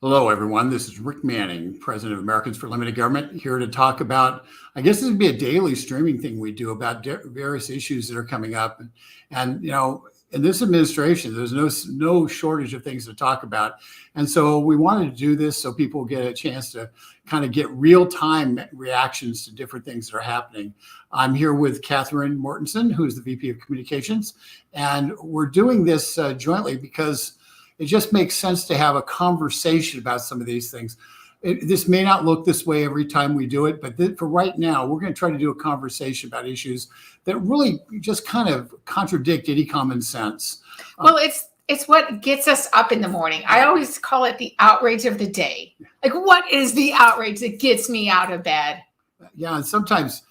Hello, everyone. This is Rick Manning, President of Americans for Limited Government, here to talk about, I guess this would be a daily streaming thing we do about various issues that are coming up. And, in this administration, there's no shortage of things to talk about. And so we wanted to do this so people get a chance to kind of get real-time reactions to different things that are happening. I'm here with Catherine Mortensen, who's the VP of Communications. And we're doing this jointly because it just makes sense to have a conversation about some of these things. This may not look this way every time we do it, but for right now, we're going to try to do a conversation about issues that really just kind of contradict any common sense. Well, it's what gets us up in the morning. I always call it the outrage of the day. Like, what is the outrage that gets me out of bed? Yeah, and sometimes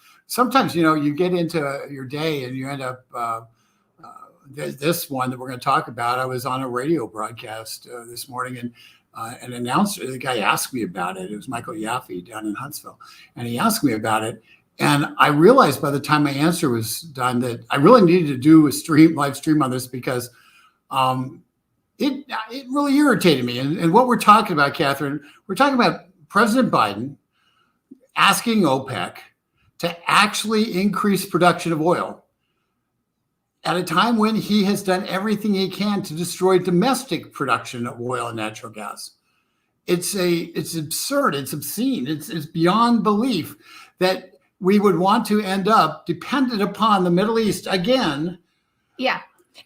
you get into your day and you end up. This one that we're going to talk about, I was on a radio broadcast this morning, and an announcer, the guy asked me about it. It was Michael Yaffe down in Huntsville, and he asked me about it. And I realized by the time my answer was done that I really needed to do a live stream on this because it really irritated me. And what we're talking about, Catherine, we're talking about President Biden asking OPEC to actually increase production of oil at a time when he has done everything he can to destroy domestic production of oil and natural gas. It's absurd. It's obscene. It's beyond belief that we would want to end up dependent upon the Middle East again. Yeah.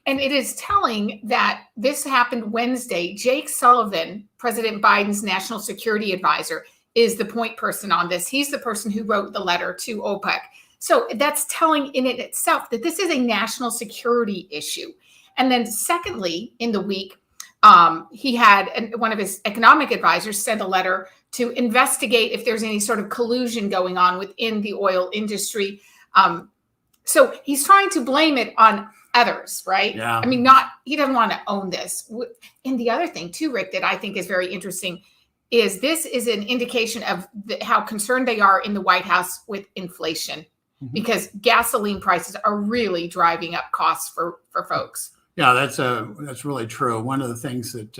And it is telling that this happened Wednesday. Jake Sullivan, President Biden's national security advisor, is the point person on this. He's the person who wrote the letter to OPEC. So that's telling in it itself that this is a national security issue. And then secondly, in the week, he had one of his economic advisors send a letter to investigate if there's any sort of collusion going on within the oil industry. So he's trying to blame it on others, right? Yeah. I mean, he doesn't want to own this. And the other thing too, Rick, that I think is very interesting is this is an indication of how concerned they are in the White House with inflation. Because gasoline prices are really driving up costs for folks. Yeah, that's really true. One of the things that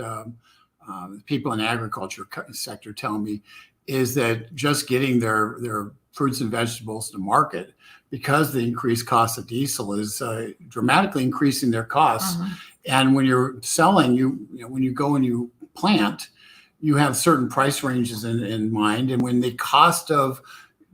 people in the agriculture sector tell me is that just getting their fruits and vegetables to market, because the increased cost of diesel is dramatically increasing their costs. And when you're selling, when you go and you plant, you have certain price ranges in mind. And when the cost of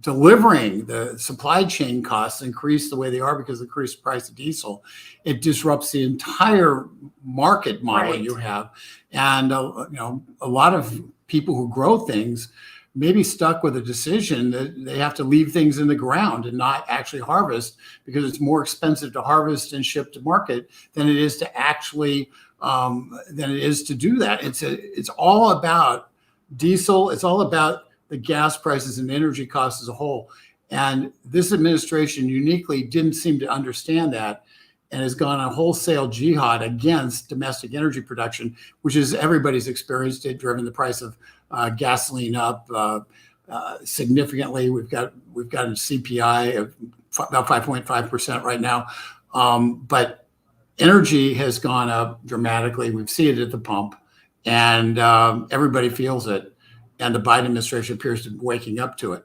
delivering, the supply chain costs increase the way they are because of the increased price of diesel, it disrupts the entire market model you have. And a lot of people who grow things may be stuck with a decision that they have to leave things in the ground and not actually harvest because it's more expensive to harvest and ship to market than it is to actually do that. It's all about diesel. It's all about the gas prices and energy costs as a whole. And this administration uniquely didn't seem to understand that and has gone on a wholesale jihad against domestic energy production, which is everybody's experienced it, driven the price of gasoline up significantly. We've got a CPI of about 5.5% right now. But energy has gone up dramatically. We've seen it at the pump, and everybody feels it. And the Biden administration appears to be waking up to it.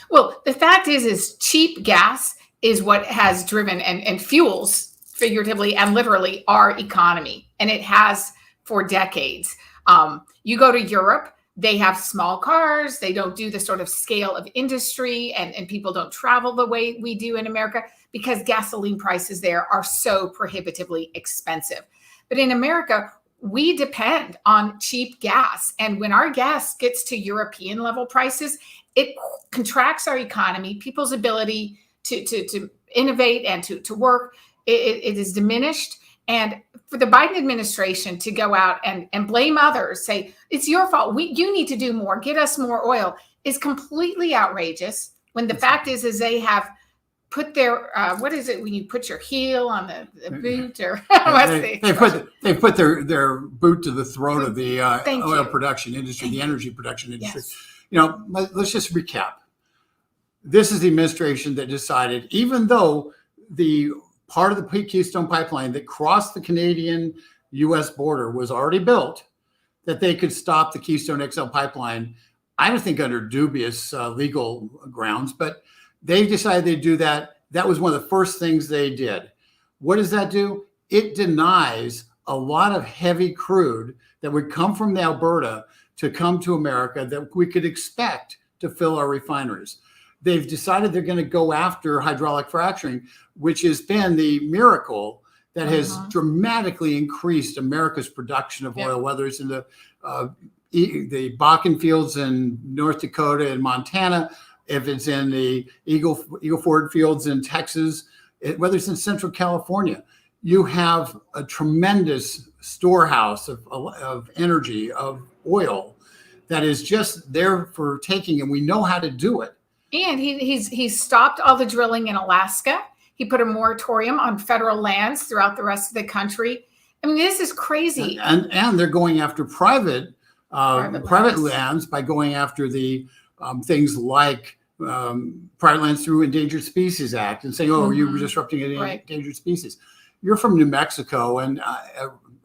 Well, the fact is cheap gas is what has driven and fuels, figuratively and literally, our economy. And it has for decades. You go to Europe, they have small cars. They don't do the sort of scale of industry, and people don't travel the way we do in America because gasoline prices there are so prohibitively expensive. But in America, we depend on cheap gas. And when our gas gets to European level prices, it contracts our economy. People's ability to innovate and to work, it is diminished. And for the Biden administration to go out and blame others, say, it's your fault, you need to do more, get us more oil, is completely outrageous. When the fact is they have put their what is it when you put your heel on the boot, or they put their boot to the throat of the oil production industry, the energy production industry. Yes. Let's just recap. This is the administration that decided, even though the part of the Keystone Pipeline that crossed the Canadian-U.S. border was already built, that they could stop the Keystone XL pipeline, I don't think under dubious legal grounds, but they decided they'd do that. That was one of the first things they did. What does that do? It denies a lot of heavy crude that would come from Alberta to come to America that we could expect to fill our refineries. They've decided they're going to go after hydraulic fracturing, which has been the miracle that has dramatically increased America's production of oil, whether it's in the Bakken fields in North Dakota and Montana, if it's in the Eagle Ford fields in Texas, whether it's in Central California. You have a tremendous storehouse of energy, of oil that is just there for taking, and we know how to do it. And he's stopped all the drilling in Alaska. He put a moratorium on federal lands throughout the rest of the country. I mean, this is crazy. And they're going after private lands by going after the things like private lands through Endangered Species Act and saying, oh, you're disrupting an endangered species. You're from New Mexico and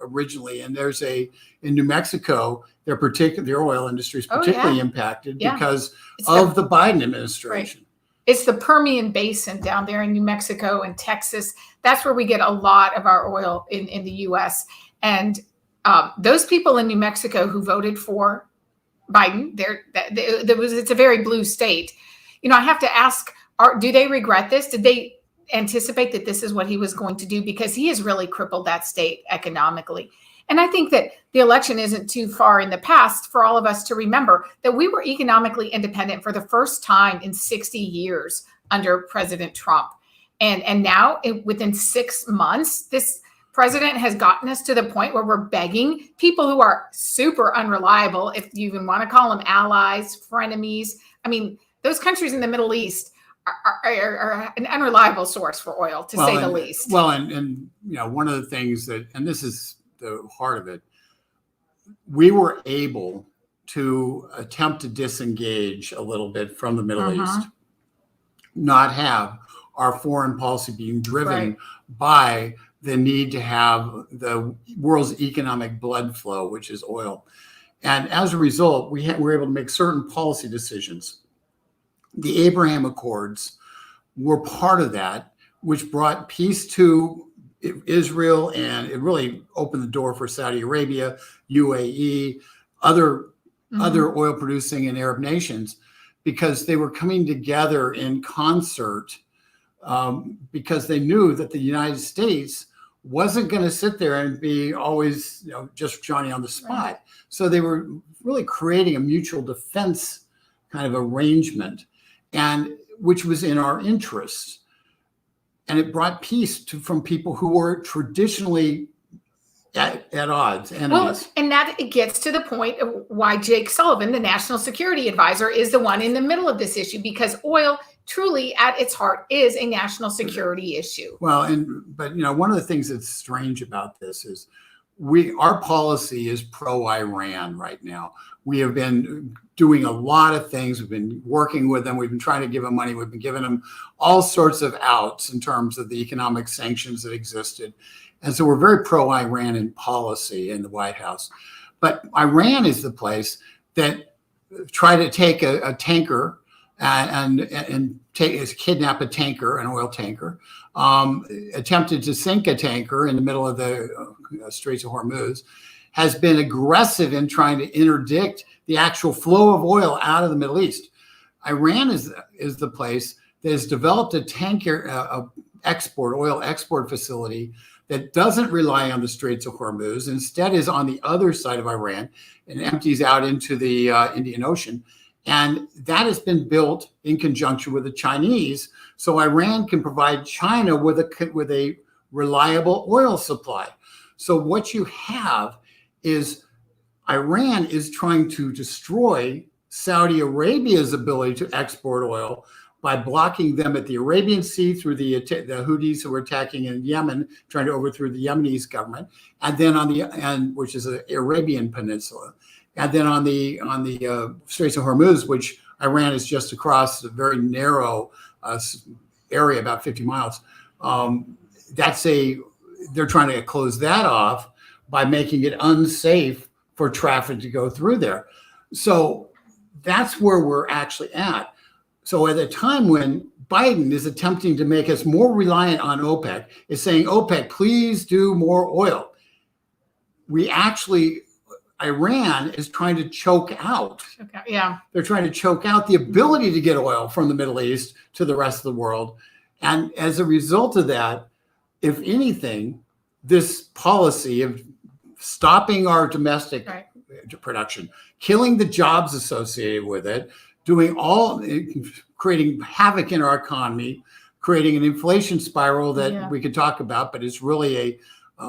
originally, and in New Mexico, their oil industry is particularly impacted because of the Biden administration. Right. It's the Permian Basin down there in New Mexico and Texas. That's where we get a lot of our oil in the U.S. And those people in New Mexico who voted for Biden, it's a very blue state. You know, I have to ask, do they regret this? Did they anticipate that this is what he was going to do? Because he has really crippled that state economically. And I think that the election isn't too far in the past for all of us to remember that we were economically independent for the first time in 60 years under President Trump. And now within 6 months, this president has gotten us to the point where we're begging people who are super unreliable, if you even want to call them allies, frenemies. I mean, those countries in the Middle East are an unreliable source for oil, to say the least. Well, and you know, one of the things that, and this is the heart of it, we were able to attempt to disengage a little bit from the Middle East, not have our foreign policy being driven by the need to have the world's economic blood flow, which is oil. And as a result, we were able to make certain policy decisions. The Abraham Accords were part of that, which brought peace to Israel, and it really opened the door for Saudi Arabia, UAE, other oil producing and Arab nations, because they were coming together in concert because they knew that the United States wasn't going to sit there and be always, you know, just Johnny on the spot. So they were really creating a mutual defense kind of arrangement, and which was in our interest. And it brought peace from people who were traditionally at odds, enemies. Well, and that it gets to the point of why Jake Sullivan, the National Security Advisor, is the one in the middle of this issue, because oil truly at its heart is a national security issue. Well, but you know, one of the things that's strange about this is our policy is pro-Iran right now. We have been doing a lot of things. We've been working with them. We've been trying to give them money. We've been giving them all sorts of outs in terms of the economic sanctions that existed. And so we're very pro-Iran in policy in the White House. But Iran is the place that tried to take a tanker and kidnap a tanker, an oil tanker, attempted to sink a tanker in the middle of the Straits of Hormuz, has been aggressive in trying to interdict the actual flow of oil out of the Middle East. Iran is the place that has developed a tanker oil export facility that doesn't rely on the Straits of Hormuz, instead is on the other side of Iran and empties out into the Indian Ocean. And that has been built in conjunction with the Chinese, so Iran can provide China with a reliable oil supply. So what you have is Iran is trying to destroy Saudi Arabia's ability to export oil by blocking them at the Arabian Sea through the Houthis who are attacking in Yemen, trying to overthrow the Yemenese government, and then which is the Arabian Peninsula, and then on the Straits of Hormuz, which Iran is just across a very narrow area, about 50 miles. They're trying to close that off by making it unsafe for traffic to go through there. So that's where we're actually at. So at a time when Biden is attempting to make us more reliant on OPEC, is saying, OPEC, please do more oil. We actually, Iran is trying to choke out. Okay. Yeah. They're trying to choke out the ability to get oil from the Middle East to the rest of the world. And as a result of that, if anything, this policy of stopping our domestic production, killing the jobs associated with it, creating havoc in our economy, creating an inflation spiral that we could talk about, but it's really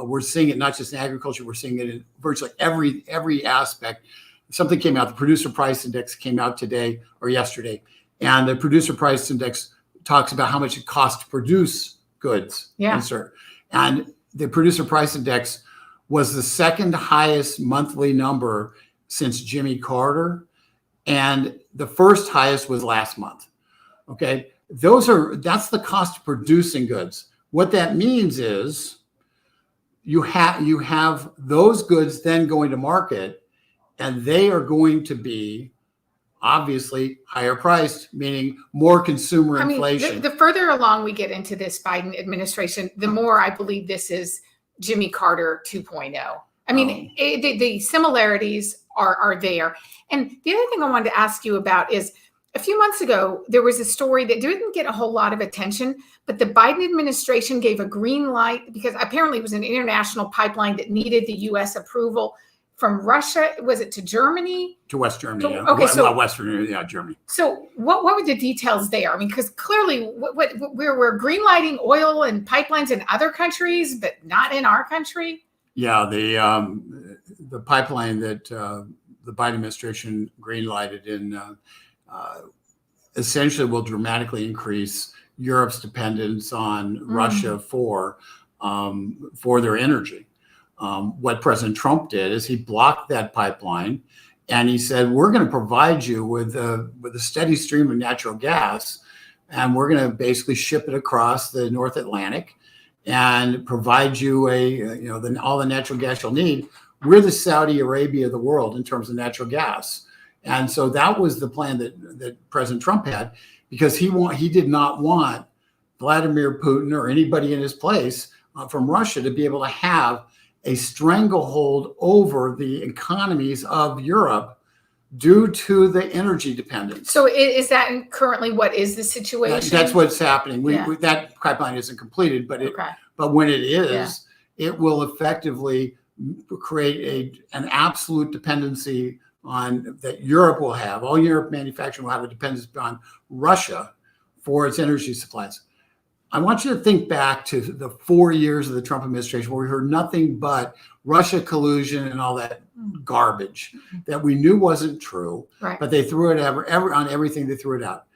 we're seeing it not just in agriculture, we're seeing it in virtually every aspect. Something came out, the producer price index came out today or yesterday, and the producer price index talks about how much it costs to produce goods. And the producer price index was the second highest monthly number since Jimmy Carter, and the first highest was last month. Okay, that's the cost of producing goods. What that means is you have those goods then going to market, and they are going to be obviously higher priced, meaning more consumer inflation. The further along we get into this Biden administration, the more I believe this is Jimmy Carter 2.0. I mean, the similarities are there. And the other thing I wanted to ask you about is, a few months ago, there was a story that didn't get a whole lot of attention, but the Biden administration gave a green light because apparently it was an international pipeline that needed the U.S. approval from Russia. Was it to Germany? To West Germany. Okay, so Western, Germany. So what were the details there? I mean, because clearly we're green lighting oil and pipelines in other countries, but not in our country. Yeah, the pipeline that the Biden administration green lighted in essentially will dramatically increase Europe's dependence on Russia for their energy. What President Trump did is he blocked that pipeline, and he said, we're going to provide you with a steady stream of natural gas, and we're going to basically ship it across the North Atlantic and provide you all the natural gas you'll need. We're the Saudi Arabia of the world in terms of natural gas. And so that was the plan that President Trump had, because he did not want Vladimir Putin or anybody in his place from Russia to be able to have a stranglehold over the economies of Europe due to the energy dependence. So is that currently what is the situation? That's what's happening. That pipeline isn't completed, but but when it is, it will effectively create an absolute dependency on that Europe will have. All Europe manufacturing will have a dependence on Russia for its energy supplies. I want you to think back to the 4 years of the Trump administration where we heard nothing but Russia collusion and all that garbage that we knew wasn't true, but they threw it on everything. They threw it out.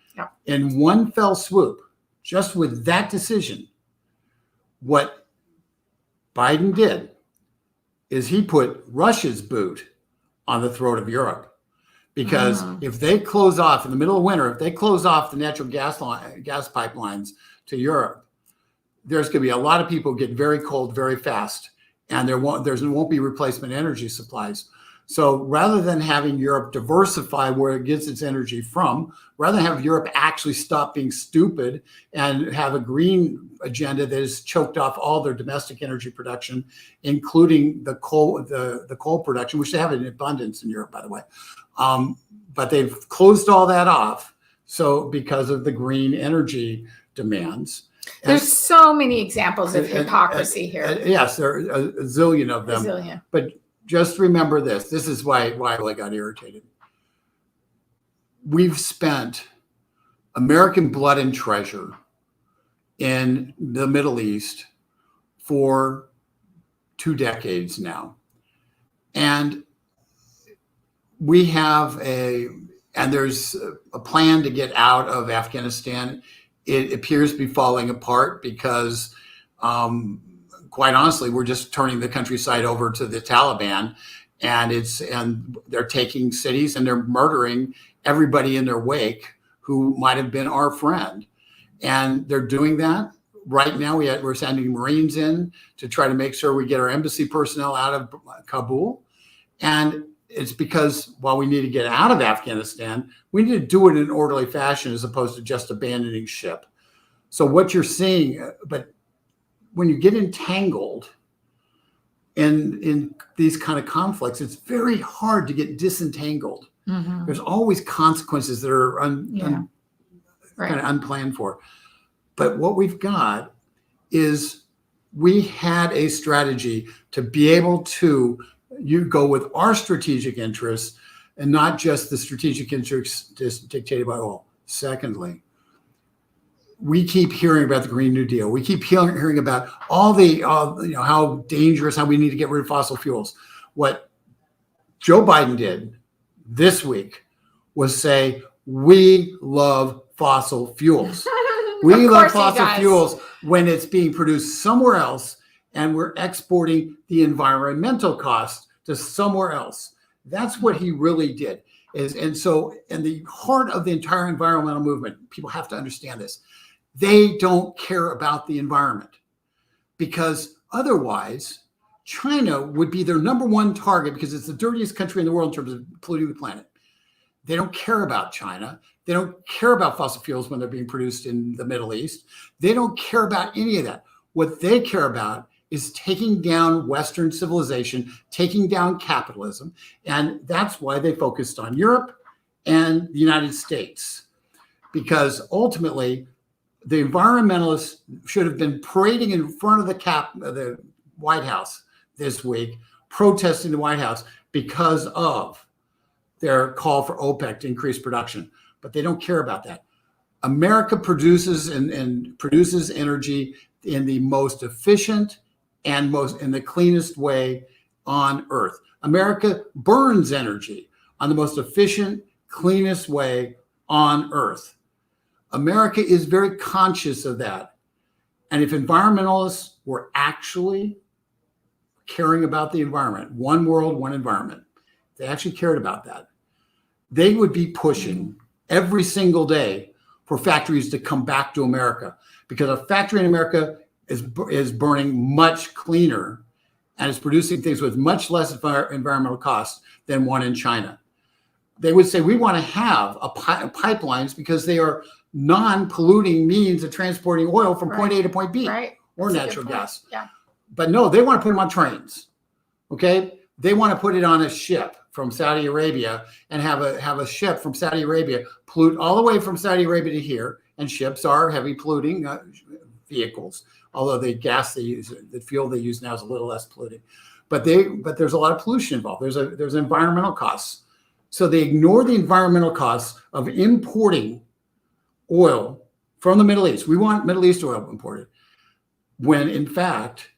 In one fell swoop, just with that decision, what Biden did is he put Russia's boot on the throat of Europe. Because if they close off in the middle of winter, if they close off the natural gas pipelines to Europe, there's going to be a lot of people get very cold very fast, and there won't be replacement energy supplies. So rather than having Europe diversify where it gets its energy from, rather than have Europe actually stop being stupid and have a green agenda that has choked off all their domestic energy production, including the coal production, which they have in abundance in Europe, by the way. But they've closed all that off. So because of the green energy demands. There's so many examples of hypocrisy here. Yes, there are a zillion of them. But just remember this. This is why I got irritated. We've spent American blood and treasure in the Middle East for 2 decades now. And we have there's a plan to get out of Afghanistan. It appears to be falling apart because, quite honestly, we're just turning the countryside over to the Taliban, and they're taking cities and they're murdering everybody in their wake who might have been our friend. And they're doing that right now. We're sending Marines in to try to make sure we get our embassy personnel out of Kabul. And it's because while we need to get out of Afghanistan, we need to do it in an orderly fashion as opposed to just abandoning ship. So what you're seeing, but when you get entangled in these kind of conflicts, it's very hard to get disentangled. Mm-hmm. There's always consequences that are kind of unplanned for. But what we've got is we had a strategy to be able to go with our strategic interests and not just the strategic interests dictated by oil. Secondly, we keep hearing about the Green New Deal. We keep hearing about all the, how dangerous, how we need to get rid of fossil fuels. What Joe Biden did this week was say, we love fossil fuels. We love fossil fuels when it's being produced somewhere else and we're exporting the environmental cost to somewhere else. That's what he really did. And so, in the heart of the entire environmental movement, people have to understand this. They don't care about the environment because otherwise China would be their number one target because it's the dirtiest country in the world in terms of polluting the planet. They don't care about China. They don't care about fossil fuels when they're being produced in the Middle East. They don't care about any of that. What they care about is taking down Western civilization, taking down capitalism. And that's why they focused on Europe and the United States. Because ultimately, the environmentalists should have been parading in front of the White House this week, protesting the White House because of their call for OPEC to increase production. But they don't care about that. America produces and produces energy in the most efficient and in the cleanest way on Earth. America burns energy on the most efficient, cleanest way on Earth. America is very conscious of that. And if environmentalists were actually caring about the environment, one world, one environment, they actually cared about that, they would be pushing every single day for factories to come back to America, because a factory in America is burning much cleaner and is producing things with much less environmental costs than one in China. They would say, we want to have pipelines because they are non-polluting means of transporting oil from point A to point B, or natural gas. Yeah. But no, they want to put them on trains. Okay. They want to put it on a ship from Saudi Arabia and have a ship from Saudi Arabia pollute all the way from Saudi Arabia to here. And ships are heavy polluting vehicles, although the gas they use, the fuel they use now is a little less polluting. But there's a lot of pollution involved. There's environmental costs. So they ignore the environmental costs of importing oil from the Middle East. We want Middle East oil imported, when in fact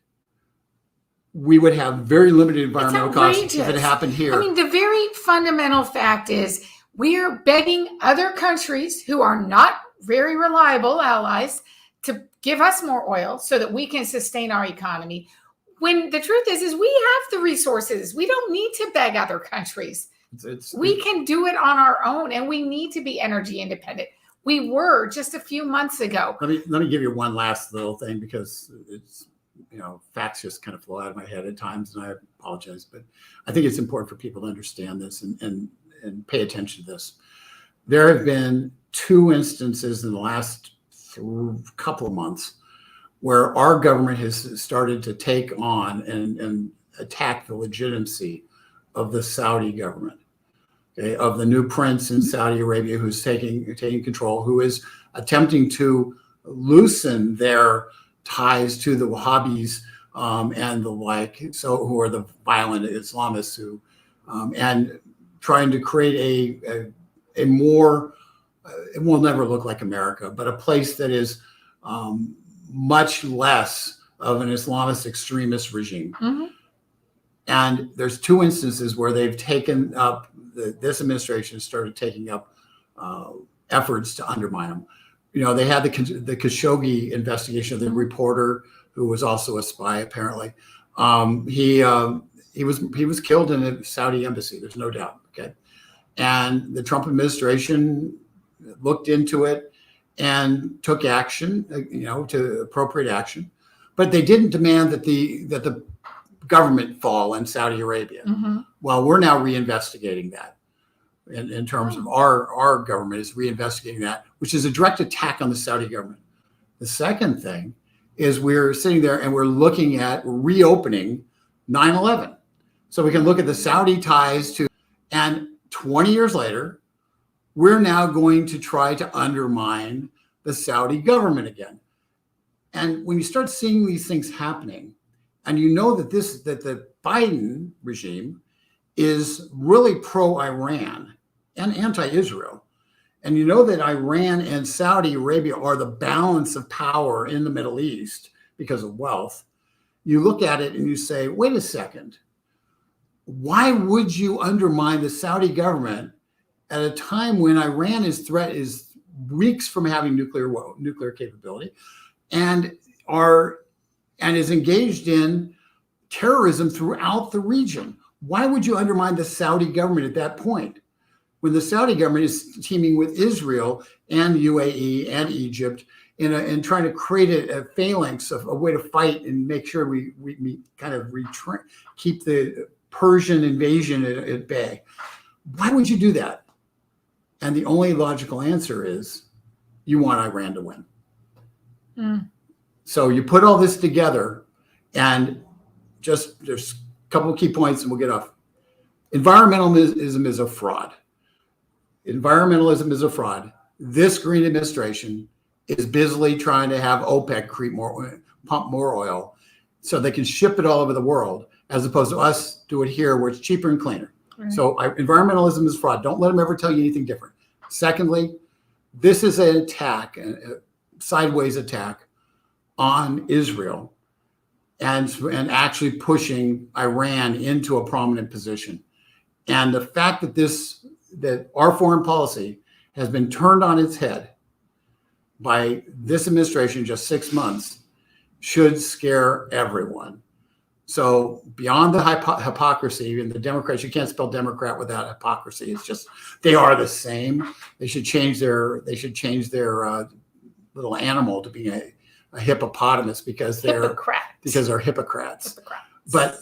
we would have very limited environmental costs if it happened here. I mean, the very fundamental fact is we are begging other countries who are not very reliable allies to give us more oil so that we can sustain our economy. When the truth is we have the resources. We don't need to beg other countries. We can do it on our own, and we need to be energy independent. We were just a few months ago. Let me give you one last little thing, because it's, facts just kind of flow out of my head at times, and I apologize, but I think it's important for people to understand this and pay attention to this. There have been 2 instances in the last couple of months where our government has started to take on and attack the legitimacy of the Saudi government. Okay, of the new prince in Saudi Arabia who's taking control, who is attempting to loosen their ties to the Wahhabis and the like, so who are the violent Islamists who and trying to create a more, it will never look like America, but a place that is much less of an Islamist extremist regime. Mm-hmm. And there's 2 instances where they've taken up, this administration started taking up efforts to undermine them. They had the Khashoggi investigation of the reporter who was also a spy, apparently. He was killed in the Saudi embassy. There's no doubt. Okay, and the Trump administration looked into it and took action, to appropriate action, but they didn't demand that the government fall in Saudi Arabia. Mm-hmm. Well, we're now reinvestigating that. In terms of our government is reinvestigating that, which is a direct attack on the Saudi government. The second thing is we're sitting there and we're looking at reopening 9/11. So we can look at the Saudi ties to, and 20 years later, we're now going to try to undermine the Saudi government again. And when you start seeing these things happening, and you know that the Biden regime is really pro-Iran and anti-Israel, and you know that Iran and Saudi Arabia are the balance of power in the Middle East because of wealth, you look at it and you say, wait a second, why would you undermine the Saudi government at a time when Iran is weeks from having nuclear capability and is engaged in terrorism throughout the region? Why would you undermine the Saudi government at that point when the Saudi government is teaming with Israel and UAE and Egypt in trying to create a phalanx of a way to fight and make sure we kind of keep the Persian invasion at bay? Why would you do that? And the only logical answer is you want Iran to win. Mm. So you put all this together, and just there's a couple of key points and we'll get off. Environmentalism is a fraud. Environmentalism is a fraud. This Green administration is busily trying to have OPEC pump more oil so they can ship it all over the world, as opposed to us do it here where it's cheaper and cleaner. Right. So environmentalism is fraud. Don't let them ever tell you anything different. Secondly, this is an attack, a sideways attack on Israel and actually pushing Iran into a prominent position. And the fact that our foreign policy has been turned on its head by this administration in just 6 months should scare everyone. So beyond the hypocrisy, and the Democrats, you can't spell Democrat without hypocrisy. It's just, they are the same. They should change their little animal to be a hippopotamus because they're hypocrites. But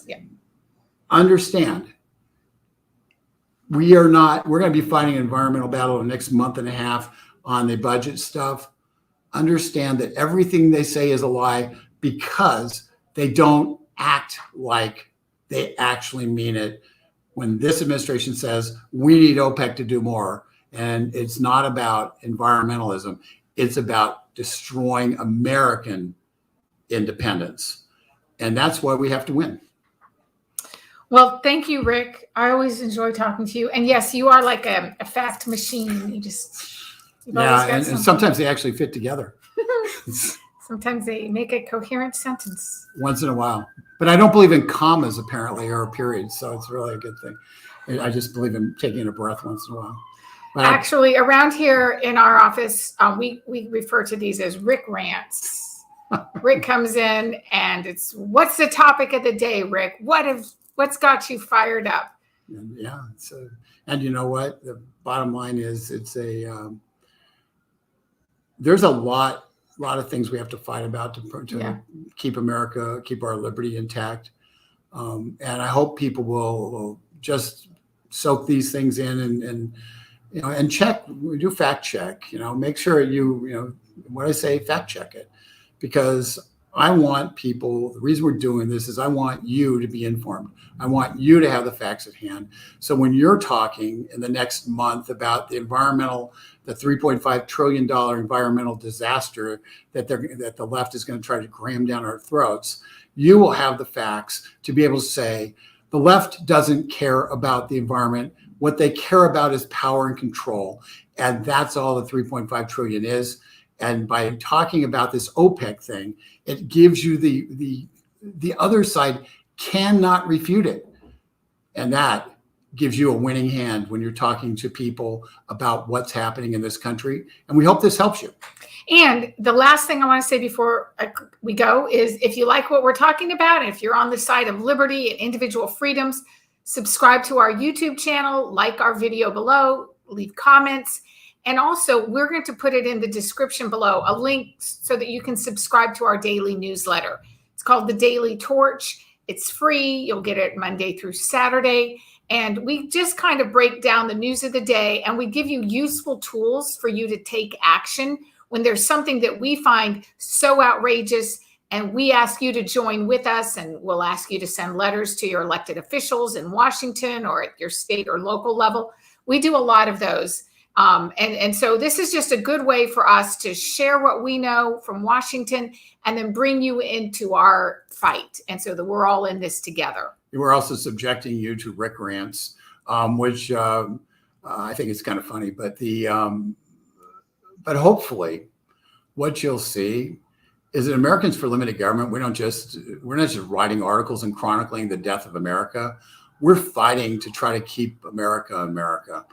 understand, we're going to be fighting an environmental battle in the next month and a half on the budget stuff. Understand that everything they say is a lie because they don't act like they actually mean it. When this administration says we need OPEC to do more, and it's not about environmentalism, it's about destroying American independence. And that's why we have to win. Well, thank you, Rick. I always enjoy talking to you. And yes, you are like a fact machine. And sometimes they actually fit together. Sometimes they make a coherent sentence. Once in a while. But I don't believe in commas, apparently, or periods. So it's really a good thing. I just believe in taking a breath once in a while. But actually, around here in our office, we refer to these as Rick rants. Rick comes in and it's, what's the topic of the day, Rick? What's got you fired up? Yeah. And you know what? The bottom line is there's a lot of things we have to fight about to keep America, keep our liberty intact. And I hope people will just soak these things in and check. We do fact check, make sure what I say, fact check it, because I want people, the reason we're doing this is I want you to be informed. I want you to have the facts at hand. So when you're talking in the next month about the $3.5 trillion environmental disaster that the left is going to try to cram down our throats, you will have the facts to be able to say, the left doesn't care about the environment. What they care about is power and control. And that's all the 3.5 trillion is. And by talking about this OPEC thing, it gives you the other side cannot refute it. And that gives you a winning hand when you're talking to people about what's happening in this country. And we hope this helps you. And the last thing I want to say before we go is, if you like what we're talking about, and if you're on the side of liberty and individual freedoms, subscribe to our YouTube channel, like our video below, leave comments. And also, we're going to put it in the description below, a link so that you can subscribe to our daily newsletter. It's called The Daily Torch. It's free. You'll get it Monday through Saturday. And we just kind of break down the news of the day, and we give you useful tools for you to take action when there's something that we find so outrageous, and we ask you to join with us, and we'll ask you to send letters to your elected officials in Washington or at your state or local level. We do a lot of those. And so this is just a good way for us to share what we know from Washington and then bring you into our fight. And so that we're all in this together. We're also subjecting you to Rick rants, which I think is kind of funny, but but hopefully what you'll see is that Americans for Limited Government, we're not just writing articles and chronicling the death of America. We're fighting to try to keep America, America.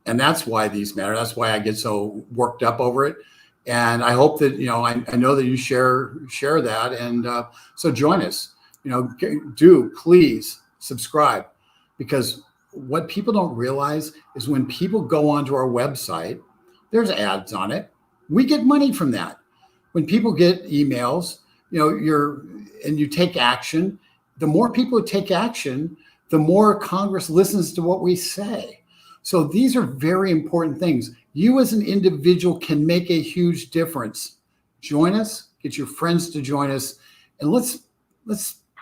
And that's why these matter. That's why I get so worked up over it. And I hope that, I know that you share that. And so join us, do please subscribe, because what people don't realize is when people go onto our website, there's ads on it. We get money from that. When people get emails, and you take action, the more people who take action, the more Congress listens to what we say. So these are very important things. You as an individual can make a huge difference. Join us, get your friends to join us, and let's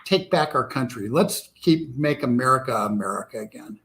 take back our country. Let's make America, America again.